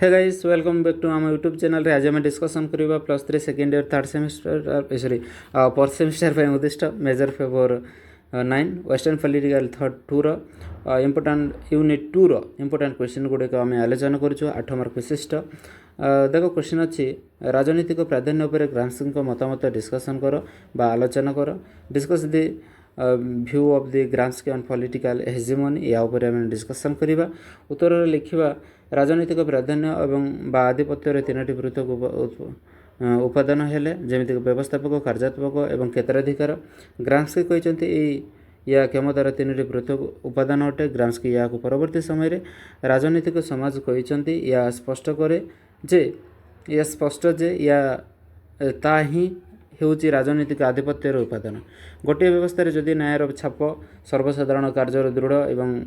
Hey guys welcome back to आम YouTube channel रे आज आम डिस्कसन करवा +3 second year third semester sorry fourth semester उद्दिष्ट मेजर फेवर 9 वेस्टर्न पॉलिटिकल थर्ड 2 इंपोर्टाट यूनिट 2 इंपोर्टाट क्वेश्चन गुड़िक आम आलोचना करुँ 8 मार्क विशिष्ट देख क्वेश्चन अच्छी राजनीतिक प्राधान्य उपर ग्राम्स्की मतामत डिस्कसन कर बा आलोचना कर discuss the view of the Gramsci on political hegemony या उपर आम डिस्कसन करवा उत्तर लिखा राजनीतिक प्राधान्य एवं बा आधिपत्यर तीनोटी पृथक उपादान हेले जमीक व्यवस्थापक कार्यात्मक एवं क्षेत्राधिकार ग्राम्स्की कहते या क्षमतार तीनोटी पृथक उपादान अटे। ग्राम्स्की या परवर्ती समय राजनीतिक समाज कहते या स्पष्ट करे जे या स्पष्ट जे या ता ही हेउची राजनीतिक आधिपत्यर उपादान गोटे व्यवस्था जदि न्यायर छाप सर्वसाधारण कार्यर दृढ़ एवं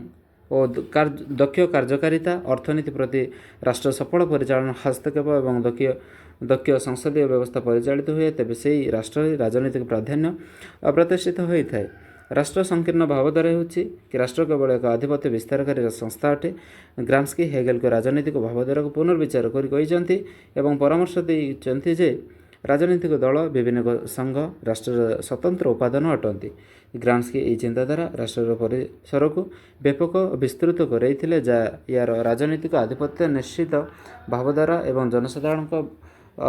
दक्ष कार्यकारिता अर्थनीति प्रति राष्ट्र सफल परिचालन हस्तक्षेप और दक्ष संसदीय व्यवस्था परिचालित हुए तेज से राष्ट्र राजनीतिक प्राधान्य अप्रतिष्ठित होता है। राष्ट्र संकीर्ण भावधारा होछि कि राष्ट्र केवल एक आधिपत्य विस्तारकारी संस्था अटे। ग्राम्स्की हेगेल को राजनीतिक भावधारा को पुनर्विचार कर परामर्श देते जे राजनीतिक दल विभिन्न संघ राष्ट्र स्वतंत्र उपादान अटंती। ग्राम्स्की यह चिंताधारा राष्ट्र परिसर को व्यापक विस्तृत कराइथिले यार राजनीतिक आधिपत्य निश्चित भावधारा एवं जनसाधारण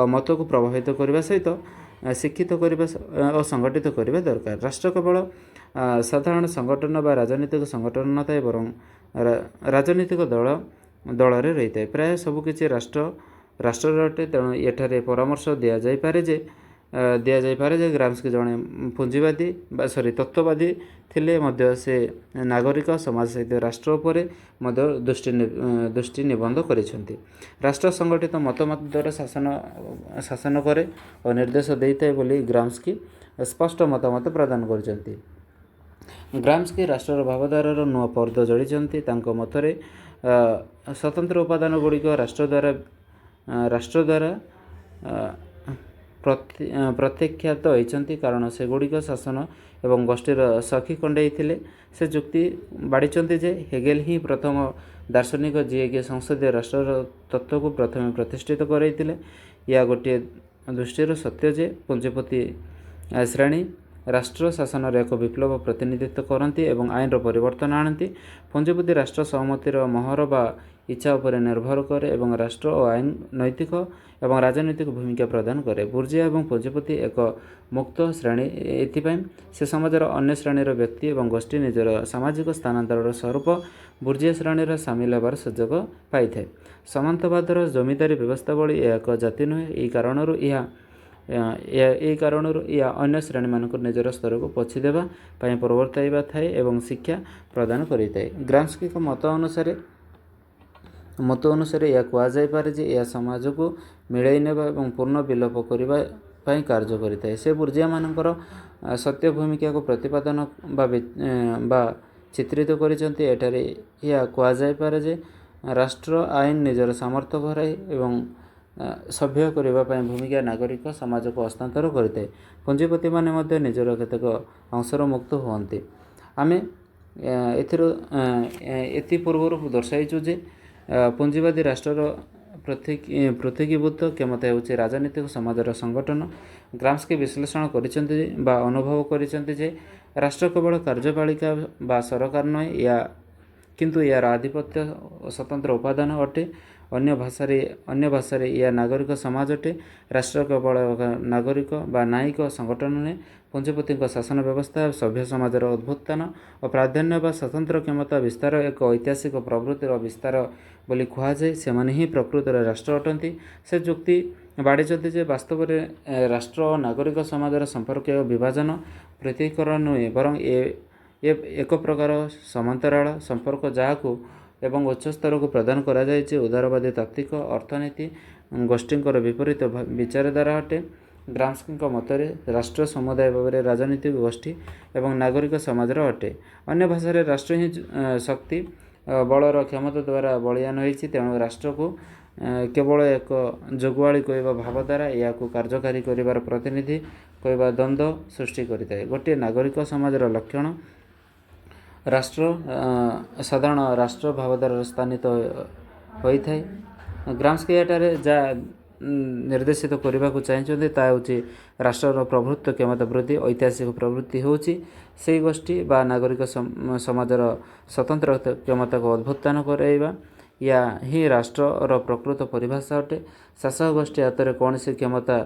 मत को प्रभावित करने सहित शिक्षित करने और संगठित करने दरकार। राष्ट्र केवल साधारण संगठन व राजनीतिक संगठन नए बरं राजनीतिक दल रही है। प्राय सबकि राष्ट्र अटे तेणु एठारे परामर्श दि जाए जे ग्राम्स्की जड़े पुंजीवादी तत्ववादी थिले मध्य से नागरिक समाज सहित राष्ट्र उपर दृष्टि निबंध करिसेंती। राष्ट्र संगठित मतमत द्वारा शासन करे और निर्देश देता है बोली ग्राम्स्की स्पष्ट मतामत प्रदान करछंती। ग्राम्स्की राष्ट्र भावधारार नुआ पर्द जोड़ी मतरे स्वतंत्र उपादान गुड़िक राष्ट्र द्वारा प्रत्याख्यात होती कारण से गुड़िक शासन एवं गोष्ठीर सखी कंडे से जुक्ति बाड़ी जे हेगेल ही प्रथम दार्शनिक जी कि संसदीय राष्ट्र तत्व को प्रथम प्रतिष्ठित करते या गोटे दृष्टिर सत्य जे पुंजीपति श्रेणी राष्ट्र शासन एक विप्लव प्रतिनिधित्व करती एवं आईन परिवर्तन आनती। पुंजीपति राष्ट्र सहमतिर मोहर बा इच्छा उपर निर्भर करे एवं राष्ट्र और आईन नैतिक एवं राजनैतिक भूमिका प्रदान करे। बुर्जिया एवं पुंजीपति एक मुक्त श्रेणी एथिपाई से समाजर अन्य श्रेणीर व्यक्ति एवं गोष्ठी निजर सामाजिक स्थानांतर स्वरूप बुर्जिया श्रेणीर सामिल होबार सुजोग पाई थाए। सामंतवादर जमीदारी व्यवस्था भली एक जाति नुहे। यही कारणरू या अन्य श्रेणी मानक निजर स्तर को पछी देवा प्रवर्ताइबा थाए एवं शिक्षा प्रदान करिताए। ग्राम्स्की मत अनुसार यह कहुपर जे यह समाज को मिलाई नेबा एवं पूर्ण विलोप करने कार्य करिताए। से बुर्जिया मानकर सत्य भूमिका को प्रतिपादन बा चित्रित करिसेंती। एठारे यह कहुपर जे राष्ट्र आईन निजर सामर्थ्य भराए एवं सभ्य करने भूमिका नागरिक समाज को हस्तांतर करते। पुंजीपति माने मध्य निजर केतक अंशर मुक्त हुअन्ति। आमे एथि पूर्व दर्शाइछु जे पुंजीवादी राष्ट्र पृथकीभूत क्षमता होछि राजनीतिक समाजर संगठन। ग्राम्स्की विश्लेषण करिसेंती बा अनुभव करिसेंती जे राष्ट्र केवल कार्यपालिका बा सरकार नय या किंतु यार आधिपत्य स्वतंत्र उपादान अटे। अन्य भाषा या नागरिक समाज अटे। राष्ट्र केवल नागरिक बा न्यायिक संगठन ने पुंजीपति शासन व्यवस्था सभ्य समाजर उद्भुत्थान और प्राधान्य बा स्वतंत्र क्षमता विस्तार एक ऐतिहासिक प्रवृत्तिर विस्तार बोली कहुए से ही प्रकृत राष्ट्र अटंती। से जुक्ति बाड़ी जे वास्तव में राष्ट्र और नागरिक समाजर संपर्क विभाजन पृथकीकरण नुहे बरं एक प्रकार समांतराल संपर्क जहाँ को एवं उच्च स्तर को प्रदान करा जायछि। उदारवादी तात्विक अर्थनीति गोष्ठींकर विपरीत विचारधारा अटे। ग्राम्स्की मतरे राष्ट्र समुदाय भाव राजनीतिक गोष्ठी एवं नागरिक समाजर अटे। अन्य भाषा राष्ट्र ही शक्ति बलर क्षमता द्वारा बलियान होइछि। तेणु राष्ट्र को केवल एक जोगुआली कहवा भावधारा या कार्यकारी कर प्रतिनिधि कहवा द्वंद्व सृष्टि करिताए। गोटे नागरिक समाजर लक्षण राष्ट्र साधारण राष्ट्र भावधारा स्थानित होता है। ଗ୍ରାମ୍ସ୍କି ଏଠାରେ ଯାହା ନିର୍ଦ୍ଦେଶିତ କରିବାକୁ ଚାହିଁଛନ୍ତି ତାହା ହେଉଛି ରାଷ୍ଟ୍ରର ପ୍ରଭୁତ୍ୱ କ୍ଷମତା ବୃଦ୍ଧି। ଐତିହାସିକ ପ୍ରବୃତ୍ତି ହେଉଛି ସେହି ଗୋଷ୍ଠୀ ବା ନାଗରିକ ସମାଜର ସ୍ୱତନ୍ତ୍ର କ୍ଷମତାକୁ ଅଭ୍ୟୁତ୍ଥାନ କରାଇବା। ଏହା ହିଁ ରାଷ୍ଟ୍ରର ପ୍ରକୃତ ପରିଭାଷା ଅଟେ। ଶାସକ ଗୋଷ୍ଠୀ ହାତରେ କୌଣସି କ୍ଷମତା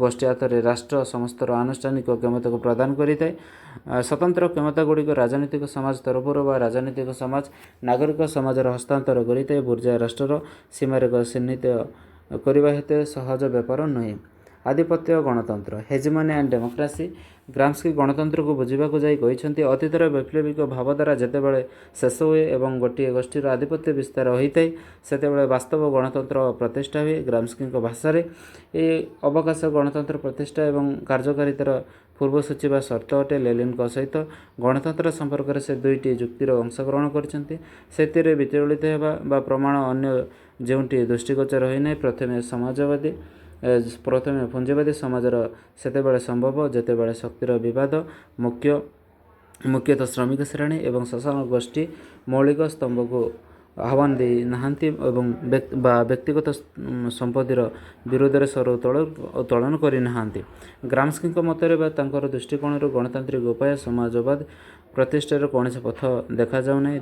ଗୋଷ୍ଠୀ ହାତରେ ରାଷ୍ଟ୍ର ସମସ୍ତର ଆନୁଷ୍ଠାନିକ କ୍ଷମତାକୁ ପ୍ରଦାନ କରିଥାଏ। ସ୍ୱତନ୍ତ୍ର କ୍ଷମତାଗୁଡ଼ିକ ରାଜନୈତିକ ସମାଜ ତରଫରୁ ବା ରାଜନୈତିକ ସମାଜ ନାଗରିକ ସମାଜର ହସ୍ତାନ୍ତର କରିଥାଏ। ବୁର୍ଜୋଆ ରାଷ୍ଟ୍ରର ସୀମାରେଖ ଚିହ୍ନିତ କରିବା ହେତୁ ସହଜ ବ୍ୟାପାର ନୁହେଁ। ଆଧିପତ୍ୟ ଗଣତନ୍ତ୍ର ହେଜିମନି ଆଣ୍ଡ ଡେମୋକ୍ରାସି। ଗ୍ରାମ୍ସ୍କି ଗଣତନ୍ତ୍ରକୁ ବୁଝିବାକୁ ଯାଇ କହିଛନ୍ତି, ଅତୀତର ବୈପ୍ଳବିକ ଭାବଧାରା ଯେତେବେଳେ ଶେଷ ହୁଏ ଏବଂ ଗୋଟିଏ ଗୋଷ୍ଠୀର ଆଧିପତ୍ୟ ବିସ୍ତାର ହୋଇଥାଏ ସେତେବେଳେ ବାସ୍ତବ ଗଣତନ୍ତ୍ର ପ୍ରତିଷ୍ଠା ହୁଏ। ଗ୍ରାମ୍ସ୍କିଙ୍କ ଭାଷାରେ ଏହି ଅବକାଶ ଗଣତନ୍ତ୍ର ପ୍ରତିଷ୍ଠା ଏବଂ କାର୍ଯ୍ୟକାରିତାର ପୂର୍ବସୂଚୀ ବା ସର୍ତ୍ତ ଅଟେ। ଲେନିନ୍ଙ୍କ ସହିତ ଗଣତନ୍ତ୍ର ସମ୍ପର୍କରେ ସେ ଦୁଇଟି ଯୁକ୍ତିର ଅଂଶଗ୍ରହଣ କରିଛନ୍ତି। ସେଥିରେ ବିଚଳିତ ହେବା ବା ପ୍ରମାଣ ଅନ୍ୟ ଯେଉଁଠି ଦୃଷ୍ଟିଗୋଚର ହୋଇନାହିଁ। ପ୍ରଥମେ ପୁଞ୍ଜିବାଦୀ ସମାଜର ସେତେବେଳେ ସମ୍ଭବ ଯେତେବେଳେ ଶକ୍ତିର ବିବାଦ ମୁଖ୍ୟତଃ ଶ୍ରମିକ ଶ୍ରେଣୀ ଏବଂ ଶାସନ ଗୋଷ୍ଠୀ ମୌଳିକ ସ୍ତମ୍ଭକୁ ଆହ୍ୱାନ ଦେଇ ନାହାନ୍ତି ଏବଂ ବ୍ୟକ୍ତିଗତ ସମ୍ପତ୍ତିର ବିରୋଧରେ ସ୍ୱର ଉତ୍ତୋଳନ କରିନାହାନ୍ତି। ଗ୍ରାମ୍ସ୍କିଙ୍କ ମତରେ ବା ତାଙ୍କର ଦୃଷ୍ଟିକୋଣରୁ ଗଣତାନ୍ତ୍ରିକ ଉପାୟ ସମାଜବାଦ ପ୍ରତିଷ୍ଠାର କୌଣସି ପଥ ଦେଖାଯାଉନାହିଁ।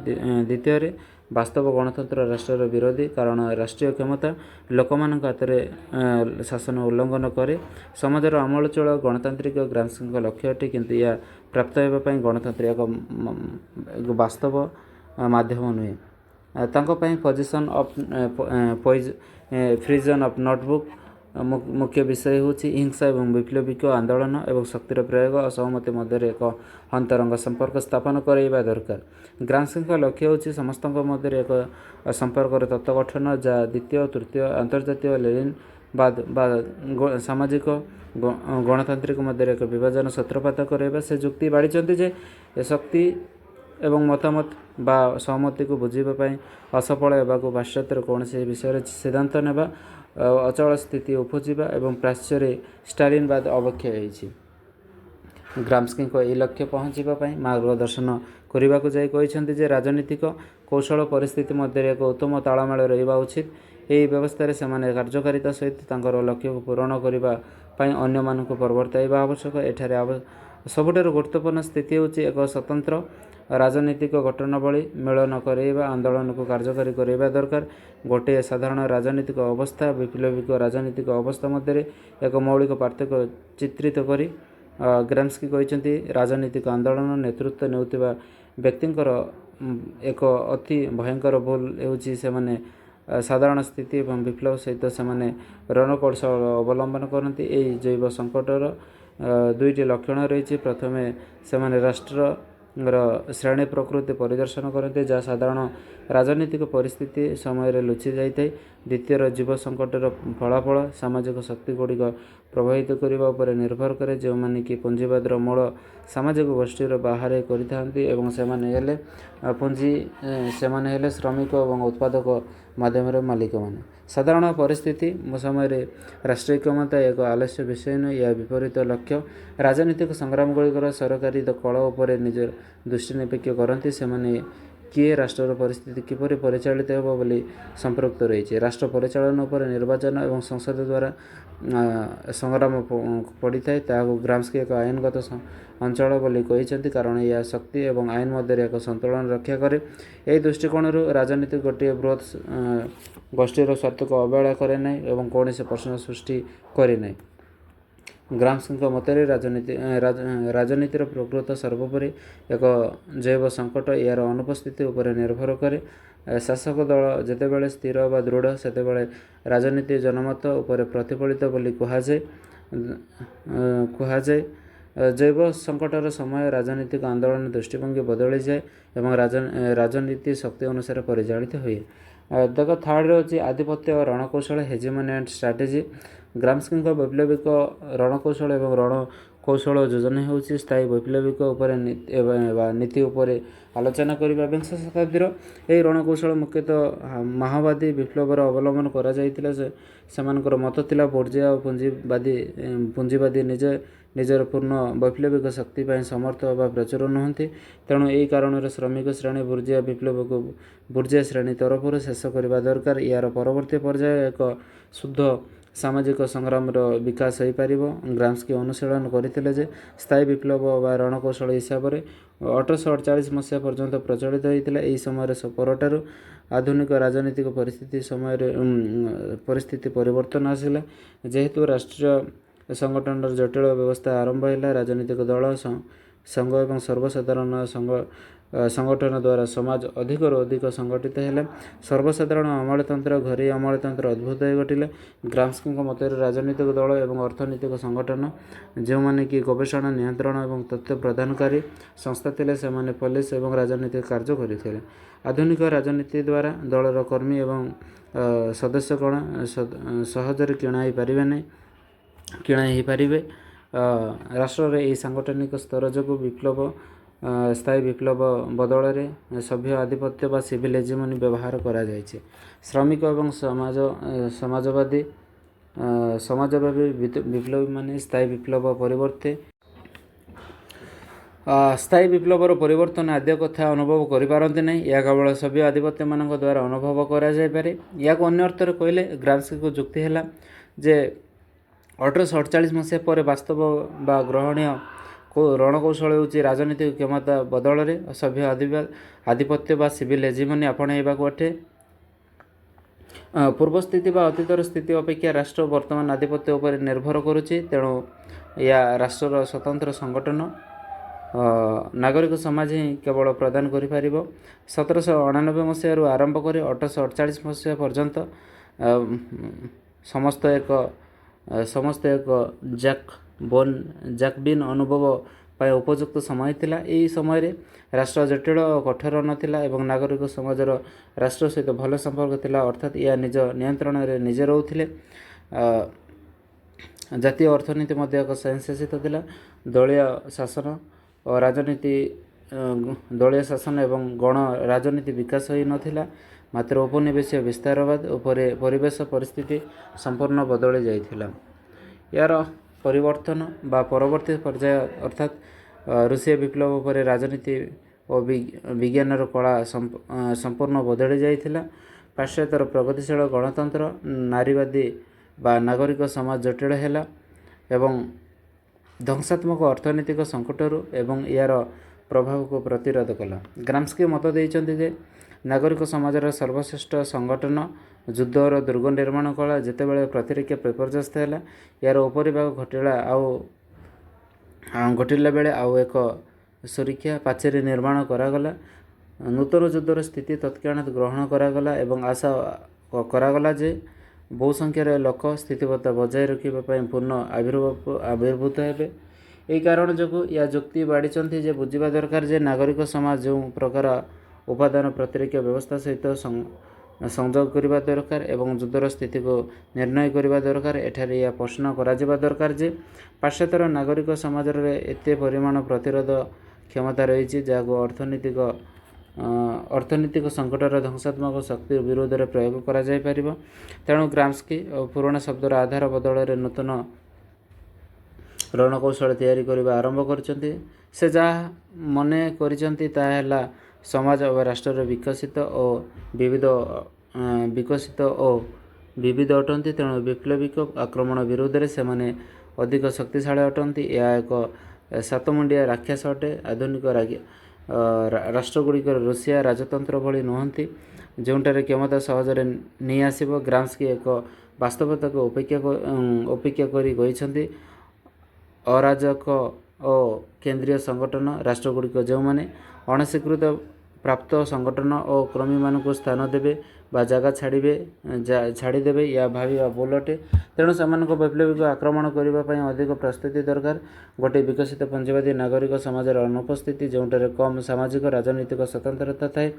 ଦ୍ୱିତୀୟରେ ବାସ୍ତବ ଗଣତନ୍ତ୍ର ରାଷ୍ଟ୍ରର ବିରୋଧୀ, କାରଣ ରାଷ୍ଟ୍ରୀୟ କ୍ଷମତା ଲୋକମାନଙ୍କ ହାତରେ ଶାସନ ଉଲ୍ଲଙ୍ଘନ କରେ। ସମାଜର ଆମୂଳଚୂଳ ଗଣତାନ୍ତ୍ରିକ ଗ୍ରାମ୍ସ୍କିଙ୍କ ଲକ୍ଷ୍ୟ ଅଟେ, କିନ୍ତୁ ଏହା ପ୍ରାପ୍ତ ହେବା ପାଇଁ ଗଣତନ୍ତ୍ର ଏକ ବାସ୍ତବ ମାଧ୍ୟମ ନୁହେଁ। ତାଙ୍କ ପାଇଁ ପ୍ରିଜନ୍ ଅଫ୍ ନୋଟବୁକ୍ ମୁଖ୍ୟ ବିଷୟ ହେଉଛି ହିଂସା ଏବଂ ବୈପ୍ଳବିକ ଆନ୍ଦୋଳନ ଏବଂ ଶକ୍ତିର ପ୍ରୟୋଗ ଅସହମତି ମଧ୍ୟରେ ଏକ ଅନ୍ତରଙ୍ଗ ସମ୍ପର୍କ ସ୍ଥାପନ କରାଇବା ଦରକାର। ଗ୍ରାମ୍ସ୍କିଙ୍କ ଲକ୍ଷ୍ୟ ହେଉଛି ସମସ୍ତଙ୍କ ମଧ୍ୟରେ ଏକ ସମ୍ପର୍କର ତତ୍ତ୍ୱ ଗଠନ, ଯାହା ଦ୍ୱିତୀୟ ଓ ତୃତୀୟ ଆନ୍ତର୍ଜାତୀୟ ଲେନିନବାଦ ବା ସାମାଜିକ ଗଣତାନ୍ତ୍ରିକ ମଧ୍ୟରେ ଏକ ବିଭାଜନ ସୂତ୍ରପାତ କରାଇବା। ସେ ଯୁକ୍ତି ବାଢ଼ିଛନ୍ତି ଯେ ଶକ୍ତି ଏବଂ ମତାମତ ବା ସହମତିକୁ ବୁଝିବା ପାଇଁ ଅସଫଳ ହେବାକୁ ପାଶ୍ଚାତ୍ୟର କୌଣସି ବିଷୟରେ ସିଦ୍ଧାନ୍ତ ନେବା ଅଚଳ ସ୍ଥିତି ଉପୁଜିବା ଏବଂ ପ୍ରାଚ୍ୟରେ ଷ୍ଟାଲିନବାଦ ଅବକ୍ଷୟ ହୋଇଛି। ଗ୍ରାମ୍ସ୍କିଙ୍କ ଏହି ଲକ୍ଷ୍ୟ ପହଞ୍ଚିବା ପାଇଁ ମାର୍ଗଦର୍ଶନ କରିବାକୁ ଯାଇ କହିଛନ୍ତି ଯେ ରାଜନୈତିକ କୌଶଳ ପରିସ୍ଥିତି ମଧ୍ୟରେ ଏକ ଉତ୍ତମ ତାଳମେଳ ରହିବା ଉଚିତ। ଏହି ବ୍ୟବସ୍ଥାରେ ସେମାନେ କାର୍ଯ୍ୟକାରିତା ସହିତ ତାଙ୍କର ଲକ୍ଷ୍ୟକୁ ପୂରଣ କରିବା ପାଇଁ ଅନ୍ୟମାନଙ୍କୁ ପ୍ରବର୍ତ୍ତାଇବା ଆବଶ୍ୟକ। ଏଠାରେ ସବୁଠାରୁ ଗୁରୁତ୍ୱପୂର୍ଣ୍ଣ ସ୍ଥିତି ହେଉଛି ଏକ ସ୍ୱତନ୍ତ୍ର ରାଜନୈତିକ ଘଟଣାବଳୀ ମିଳନ କରାଇବା ଆନ୍ଦୋଳନକୁ କାର୍ଯ୍ୟକାରୀ କରାଇବା ଦରକାର। ଗୋଟିଏ ସାଧାରଣ ରାଜନୈତିକ ଅବସ୍ଥା ବୈପ୍ଳବିକ ରାଜନୈତିକ ଅବସ୍ଥା ମଧ୍ୟରେ ଏକ ମୌଳିକ ପାର୍ଥକ୍ୟ ଚିତ୍ରିତ କରି ଗ୍ରାମ୍ସ୍କି କହିଛନ୍ତି, ରାଜନୈତିକ ଆନ୍ଦୋଳନ ନେତୃତ୍ୱ ନେଉଥିବା ବ୍ୟକ୍ତିଙ୍କର ଏକ ଅତି ଭୟଙ୍କର ଭୁଲ ହେଉଛି ସେମାନେ ସାଧାରଣ ସ୍ଥିତି ଏବଂ ବିପ୍ଳବ ସହିତ ସେମାନେ ରଣକୌଶଳ ଅବଲମ୍ବନ କରନ୍ତି। ଏହି ଜୈବ ସଙ୍କଟର ଦୁଇଟି ଲକ୍ଷଣ ରହିଛି। ପ୍ରଥମେ ସେମାନେ ରାଷ୍ଟ୍ରର ଶ୍ରେଣୀ ପ୍ରକୃତି ପରିଦର୍ଶନ କରନ୍ତି, ଯାହା ସାଧାରଣ ରାଜନୈତିକ ପରିସ୍ଥିତି ସମୟରେ ଲୁଚି ଯାଇଥାଏ। ଦ୍ୱିତୀୟର ଜୀବ ସଙ୍କଟର ଫଳାଫଳ ସାମାଜିକ ଶକ୍ତିଗୁଡ଼ିକ ପ୍ରଭାବିତ କରିବା ଉପରେ ନିର୍ଭର କରେ, ଯେଉଁମାନେ କି ପୁଞ୍ଜିବାଦର ମୂଳ ସାମାଜିକ ଗୋଷ୍ଠୀର ବାହାରେ କରିଥାନ୍ତି ଏବଂ ସେମାନେ ହେଲେ ଶ୍ରମିକ ଏବଂ ଉତ୍ପାଦକ ମାଧ୍ୟମରେ ମାଲିକମାନେ। ସାଧାରଣ ପରିସ୍ଥିତି ସମୟରେ ରାଷ୍ଟ୍ରୀୟ କ୍ଷମତା ଏକ ଆଲସ୍ୟ ବିଷୟ ନୁହେଁ, ଏହା ବିପରୀତ ଲକ୍ଷ୍ୟ। ରାଜନୈତିକ ସଂଗ୍ରାମଗୁଡ଼ିକର ସରକାରୀ କଳ ଉପରେ ନିଜର ଦୃଷ୍ଟି ନିକ୍ଷେପ କରନ୍ତି। ସେମାନେ କିଏ ରାଷ୍ଟ୍ରର ପରିସ୍ଥିତି କିପରି ପରିଚାଳିତ ହେବ ବୋଲି ସମ୍ପୃକ୍ତ ରହିଛି। ରାଷ୍ଟ୍ର ପରିଚାଳନା ଉପରେ ନିର୍ବାଚନ ଏବଂ ସଂସଦ ଦ୍ୱାରା ସଂଗ୍ରାମ ପଡ଼ିଥାଏ। ତାହାକୁ ଗ୍ରାମ୍ସ୍କି ଏକ ଆଇନଗତ ଅଞ୍ଚଳ ବୋଲି କହିଛନ୍ତି, କାରଣ ଏହା ଶକ୍ତି ଏବଂ ଆଇନ ମଧ୍ୟରେ ଏକ ସନ୍ତୁଳନ ରକ୍ଷା କରେ। ଏହି ଦୃଷ୍ଟିକୋଣରୁ ରାଜନୀତି ଗୋଟିଏ ବୃହତ୍ ଗୋଷ୍ଠୀର ସ୍ୱାର୍ଥକୁ ଅବହେଳା କରେ ନାହିଁ ଏବଂ କୌଣସି ପ୍ରଶ୍ନ ସୃଷ୍ଟି କରେ ନାହିଁ। ଗ୍ରାମ୍ସ୍କିଙ୍କ ମତରେ ରାଜନୀତିର ପ୍ରକୃତ ସର୍ବୋପରି ଏକ ଜୈବ ସଙ୍କଟ ଏହାର ଅନୁପସ୍ଥିତି ଉପରେ ନିର୍ଭର କରେ। ଶାସକ ଦଳ ଯେତେବେଳେ ସ୍ଥିର ବା ଦୃଢ଼ ସେତେବେଳେ ରାଜନୀତି ଜନମତ ଉପରେ ପ୍ରତିଫଳିତ ବୋଲି କୁହାଯାଏ। ଜୈବ ସଙ୍କଟର ସମୟ ରାଜନୈତିକ ଆନ୍ଦୋଳନ ଦୃଷ୍ଟିଭଙ୍ଗୀ ବଦଳିଯାଏ ଏବଂ ରାଜନୀତି ଶକ୍ତି ଅନୁସାରେ ପରିଚାଳିତ ହୁଏ। ଦେଖ ଥାର୍ଡ଼ରେ ହେଉଛି ଆଧିପତ୍ୟ ଓ ରଣକୌଶଳ ହେଜିମନି ଆଣ୍ଡ ଷ୍ଟ୍ରାଟେଜି। ଗ୍ରାମ୍ସ୍କିଙ୍କ ବୈପ୍ଳବିକ ରଣକୌଶଳ ଏବଂ ରଣକୌଶଳ ଯୋଜନା ହେଉଛି ସ୍ଥାୟୀ ବୈପ୍ଳବିକ ଉପରେ ନୀତି ଉପରେ ଆଲୋଚନା କରିବା। ବିଂଶ ଶତାବ୍ଦୀର ଏହି ରଣକୌଶଳ ମୁଖ୍ୟତଃ ମାଓବାଦୀ ବିପ୍ଳବର ଅବଲମ୍ବନ କରାଯାଇଥିଲା। ସେମାନଙ୍କର ମତ ଥିଲା ବୁର୍ଜୋଆ ଓ ପୁଞ୍ଜିବାଦୀ ନିଜେ ନିଜର ପୂର୍ଣ୍ଣ ବୈପ୍ଳବିକ ଶକ୍ତି ପାଇଁ ସମର୍ଥ ବା ପ୍ରଚୁର ନୁହନ୍ତି। ତେଣୁ ଏହି କାରଣରୁ ଶ୍ରମିକ ଶ୍ରେଣୀ ବୁର୍ଜିଆ ବିପ୍ଳବକୁ ବୁର୍ଜିଆ ଶ୍ରେଣୀ ତରଫରୁ ଶେଷ କରିବା ଦରକାର। ଏହାର ପରବର୍ତ୍ତୀ ପର୍ଯ୍ୟାୟ ଏକ ଶୁଦ୍ଧ ସାମାଜିକ ସଂଗ୍ରାମର ବିକାଶ ହୋଇପାରିବ। ଗ୍ରାମ୍ସ୍କି ଅନୁଶୀଳନ କରିଥିଲେ ଯେ ସ୍ଥାୟୀ ବିପ୍ଳବ ବା ରଣକୌଶଳ ହିସାବରେ 1848 ମସିହା ପର୍ଯ୍ୟନ୍ତ ପ୍ରଚଳିତ ହୋଇଥିଲା। ଏହି ସମୟରେ ପରଠାରୁ ଆଧୁନିକ ରାଜନୈତିକ ପରିସ୍ଥିତି ପରିବର୍ତ୍ତନ ଆସିଲା। ଯେହେତୁ ରାଷ୍ଟ୍ରୀୟ ସଂଗଠନର ଜଟିଳ ବ୍ୟବସ୍ଥା ଆରମ୍ଭ ହେଲା, ରାଜନୈତିକ ଦଳ, ସଂଘ ଏବଂ ସର୍ବସାଧାରଣ ସଂଗଠନ ଦ୍ୱାରା ସମାଜ ଅଧିକରୁ ଅଧିକ ସଂଗଠିତ ହେଲା। ସର୍ବସାଧାରଣ ଅମଳତନ୍ତ୍ର, ଘରୋଇ ଅମଳତନ୍ତ୍ର ଉଦ୍ଭୂତ ହୋଇ ଘଟିଲା। ଗ୍ରାମ୍ସ୍କିଙ୍କ ମତରେ ରାଜନୈତିକ ଦଳ ଏବଂ ଅର୍ଥନୈତିକ ସଂଗଠନ, ଯେଉଁମାନେ କି ଗବେଷଣା, ନିୟନ୍ତ୍ରଣ ଏବଂ ତଥ୍ୟ ପ୍ରଦାନକାରୀ ସଂସ୍ଥା ଥିଲେ, ସେମାନେ ପୋଲିସ ଏବଂ ରାଜନୈତିକ କାର୍ଯ୍ୟ କରିଥିଲେ। ଆଧୁନିକ ରାଜନୀତି ଦ୍ୱାରା ଦଳର କର୍ମୀ ଏବଂ ସଦସ୍ୟଗଣ ସହଜରେ କିଣା ହୋଇପାରିବେ। ରାଷ୍ଟ୍ରର ଏହି ସାଂଗଠନିକ ସ୍ତର ଯୋଗୁଁ ସ୍ଥାୟୀ ବିପ୍ଳବ ବଦଳରେ ସଭ୍ୟ ଆଧିପତ୍ୟ ବା ସିଭିଲ ହେଜିମନି ବ୍ୟବହାର କରାଯାଇଛି। ଶ୍ରମିକ ଏବଂ ସମାଜବାଦୀ ବିପ୍ଳବୀମାନେ ସ୍ଥାୟୀ ବିପ୍ଳବର ପରିବର୍ତ୍ତନ ଆଦ୍ୟ କଥା ଅନୁଭବ କରିପାରନ୍ତି ନାହିଁ। ଏହା କେବଳ ସଭ୍ୟ ଆଧିପତ୍ୟମାନଙ୍କ ଦ୍ୱାରା ଅନୁଭବ କରାଯାଇପାରେ। ଏହାକୁ ଅନ୍ୟ ଅର୍ଥରେ କହିଲେ ଗ୍ରାମ୍ସ୍କିଙ୍କ ଯୁକ୍ତି ହେଲା ଯେ 1848 ମସିହା ପରେ ବାସ୍ତବ ବା ଗ୍ରହଣୀୟ ରଣକୌଶଳ ହେଉଛି ରାଜନୈତିକ କ୍ଷମତା ବଦଳରେ ସଭ୍ୟ ଆଧିପତ୍ୟ ବା ସିଭିଲ ହେଜିମନି ଆପଣାଇବାକୁ ଅଟେ। ପୂର୍ବ ସ୍ଥିତି ବା ଅତୀତର ସ୍ଥିତି ଅପେକ୍ଷା ରାଷ୍ଟ୍ର ବର୍ତ୍ତମାନ ଆଧିପତ୍ୟ ଉପରେ ନିର୍ଭର କରୁଛି। ତେଣୁ ଏହା ରାଷ୍ଟ୍ରର ସ୍ୱତନ୍ତ୍ର ସଂଗଠନ ନାଗରିକ ସମାଜ ହିଁ କେବଳ ପ୍ରଦାନ କରିପାରିବ। 1799 ମସିହାରୁ ଆରମ୍ଭ କରି 1848 ମସିହା ପର୍ଯ୍ୟନ୍ତ ସମସ୍ତ ଏକ ଜାକବିନ୍ ଅନୁଭବ ପାଇଁ ଉପଯୁକ୍ତ ସମୟ ଥିଲା। ଏହି ସମୟରେ ରାଷ୍ଟ୍ର ଜଟିଳ ଓ କଠୋର ନଥିଲା ଏବଂ ନାଗରିକ ସମାଜର ରାଷ୍ଟ୍ର ସହିତ ଭଲ ସମ୍ପର୍କ ଥିଲା, ଅର୍ଥାତ୍ ଏହା ନିଜ ନିୟନ୍ତ୍ରଣରେ ନିଜେ ରହୁଥିଲେ। ଜାତୀୟ ଅର୍ଥନୀତି ମଧ୍ୟ ଏକ ସ୍ୱୟଂଶାସିତ ଥିଲା। ଦଳୀୟ ଶାସନ ଏବଂ ଗଣ ରାଜନୀତି ବିକାଶ ହୋଇନଥିଲା, ମାତ୍ର ଉପନିବେଶୀୟ ବିସ୍ତାରବାଦ ଓ ପରିବେଶ ପରିସ୍ଥିତି ସମ୍ପୂର୍ଣ୍ଣ ବଦଳି ଯାଇଥିଲା। ଏହାର ପରିବର୍ତ୍ତନ ବା ପରବର୍ତ୍ତୀ ପର୍ଯ୍ୟାୟ ଅର୍ଥାତ୍ ରୁଷୀୟ ବିପ୍ଳବ ପରେ ରାଜନୀତି ଓ ବିଜ୍ଞାନର କଳା ସମ୍ପୂର୍ଣ୍ଣ ବଦଳି ଯାଇଥିଲା। ପାଶ୍ଚାତ୍ୟର ପ୍ରଗତିଶୀଳ ଗଣତନ୍ତ୍ର, ନାରୀବାଦୀ ବା ନାଗରିକ ସମାଜ ଜଟିଳ ହେଲା ଏବଂ ଧ୍ୱଂସାତ୍ମକ ଅର୍ଥନୈତିକ ସଙ୍କଟରୁ ଏବଂ ଏହାର ପ୍ରଭାବକୁ ପ୍ରତିରୋଧ କଲା। ଗ୍ରାମ୍ସ୍କି ମତ ଦେଇଛନ୍ତି ଯେ ନାଗରିକ ସମାଜର ସର୍ବଶ୍ରେଷ୍ଠ ସଂଗଠନ ଯୁଦ୍ଧର ଦୁର୍ଗ ନିର୍ମାଣ କଲା। ଯେତେବେଳେ ପ୍ରତିରକ୍ଷା ବିପର୍ଯ୍ୟସ୍ତ ହେଲା, ଏହାର ଉପରିଭାଗ ଘଟିଲା ବେଳେ ଆଉ ଏକ ସୁରକ୍ଷା ପାଚେରୀ ନିର୍ମାଣ କରାଗଲା। ନୂତନ ଯୁଦ୍ଧର ସ୍ଥିତି ତତ୍କ୍ଷଣାତ୍ ଗ୍ରହଣ କରାଗଲା ଏବଂ ଆଶା କରାଗଲା ଯେ ବହୁ ସଂଖ୍ୟାରେ ଲୋକ ସ୍ଥିତିଗତ ବଜାୟ ରଖିବା ପାଇଁ ପୁନଃ ଆବିର୍ଭୂତ ହେବେ। ଏହି କାରଣ ଯୋଗୁଁ ଏହା ଯୁକ୍ତି ବାଢ଼ିଛନ୍ତି ଯେ ବୁଝିବା ଦରକାର ଯେ ନାଗରିକ ସମାଜ ଯେଉଁ ପ୍ରକାର ଉପାଦାନ ପ୍ରତିରକ୍ଷା ବ୍ୟବସ୍ଥା ସହିତ ସଂଯୋଗ କରିବା ଦରକାର ଏବଂ ଯୁଦ୍ଧର ସ୍ଥିତିକୁ ନିର୍ଣ୍ଣୟ କରିବା ଦରକାର। ଏଠାରେ ଏହା ପ୍ରଶ୍ନ କରାଯିବା ଦରକାର ଯେ ପାଶ୍ଚାତ୍ୟର ନାଗରିକ ସମାଜରେ ଏତେ ପରିମାଣ ପ୍ରତିରୋଧ କ୍ଷମତା ରହିଛି ଯାହାକୁ ଅର୍ଥନୈତିକ ସଙ୍କଟର ଧ୍ୱଂସାତ୍ମକ ଶକ୍ତି ବିରୋଧରେ ପ୍ରୟୋଗ କରାଯାଇପାରିବ। ତେଣୁ ଗ୍ରାମ୍ସ୍କି ପୁରୁଣା ଶବ୍ଦର ଆଧାର ବଦଳରେ ନୂତନ ରଣକୌଶଳ ତିଆରି କରିବା ଆରମ୍ଭ କରିଛନ୍ତି। ସେ ଯାହା ମନେ କରିଛନ୍ତି ତାହା ହେଲା ସମାଜ ବା ରାଷ୍ଟ୍ରରେ ବିକଶିତ ଓ ବିବିଧ ଅଟନ୍ତି, ତେଣୁ ବୈପ୍ଳବିକ ଆକ୍ରମଣ ବିରୋଧରେ ସେମାନେ ଅଧିକ ଶକ୍ତିଶାଳୀ ଅଟନ୍ତି। ଏହା ଏକ ସାତମୁଣ୍ଡିଆ ରାକ୍ଷସ ଅଟେ। ଆଧୁନିକ ରାଷ୍ଟ୍ରଗୁଡ଼ିକର ରୁଷିଆ ରାଜତନ୍ତ୍ର ଭଳି ନୁହନ୍ତି, ଯେଉଁଠାରେ କ୍ଷମତା ସହଜରେ ନେଇ ଆସିବ। ଗ୍ରାମ୍ସ୍କି ଏକ ବାସ୍ତବତାକୁ ଉପେକ୍ଷା କରି କହିଛନ୍ତି ଅରାଜକ ଓ କେନ୍ଦ୍ରୀୟ ସଂଗଠନ ରାଷ୍ଟ୍ରଗୁଡ଼ିକ ଯେଉଁମାନେ ଅଣସ୍ୱୀକୃତ ପ୍ରାପ୍ତ ସଂଗଠନ ଓ କର୍ମୀମାନଙ୍କୁ ସ୍ଥାନ ଦେବେ ବା ଜାଗା ଛାଡ଼ିଦେବେ, ଏହା ଭାବିବା ଭୁଲ ଅଟେ। ତେଣୁ ସେମାନଙ୍କୁ ବୈପ୍ଳବିକ ଆକ୍ରମଣ କରିବା ପାଇଁ ଅଧିକ ପ୍ରସ୍ତୁତି ଦରକାର। ଗୋଟିଏ ବିକଶିତ ପୁଞ୍ଜିବାଦୀ ନାଗରିକ ସମାଜର ଅନୁପସ୍ଥିତି, ଯେଉଁଠାରେ କମ୍ ସାମାଜିକ ରାଜନୈତିକ ସ୍ୱତନ୍ତ୍ରତା ଥାଏ,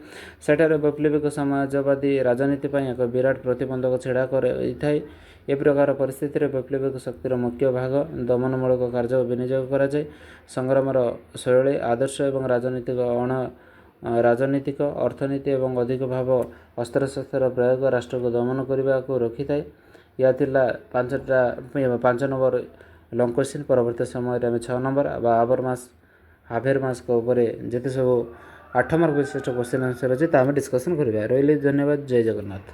ସେଠାରେ ବୈପ୍ଳବିକ ସମାଜବାଦୀ ରାଜନୀତି ପାଇଁ ଏକ ବିରାଟ ପ୍ରତିବନ୍ଧକ ଛିଡ଼ା ହୋଇଥାଏ। ଏ ପ୍ରକାର ପରିସ୍ଥିତିରେ ବୈପ୍ଳବିକ ଶକ୍ତିର ମୁଖ୍ୟ ଭାଗ ଦମନମୂଳକ କାର୍ଯ୍ୟ ବିନିଯୋଗ କରାଯାଏ। ସଂଗ୍ରାମର ଶୈଳୀ, ଆଦର୍ଶ ଏବଂ ରାଜନୀତିକ ଅର୍ଥନୀତି ଏବଂ ଅଧିକ ଭାବ ଅସ୍ତ୍ରଶସ୍ତ୍ରର ପ୍ରୟୋଗ ରାଷ୍ଟ୍ରକୁ ଦମନ କରିବାକୁ ରୋକିଥାଏ। ଏହା ଥିଲା 5 ନମ୍ବର ଲଙ୍ଗ୍ କୋଶ୍ଚିନ୍। ପରବର୍ତ୍ତୀ ସମୟରେ ଆମେ 6 ନମ୍ବର ବା ଆଭର ମାସ ହାଭେର ମାସଙ୍କ ଉପରେ ଯେତେ ସବୁ 8 ମାର୍କ ବିଶିଷ୍ଟ କୋଶ୍ଚିନ୍ ଆନ୍ସର୍ ଅଛି ତା ଆମେ ଡିସ୍କସନ୍ କରିବା। ରହିଲି, ଧନ୍ୟବାଦ, ଜୟ ଜଗନ୍ନାଥ।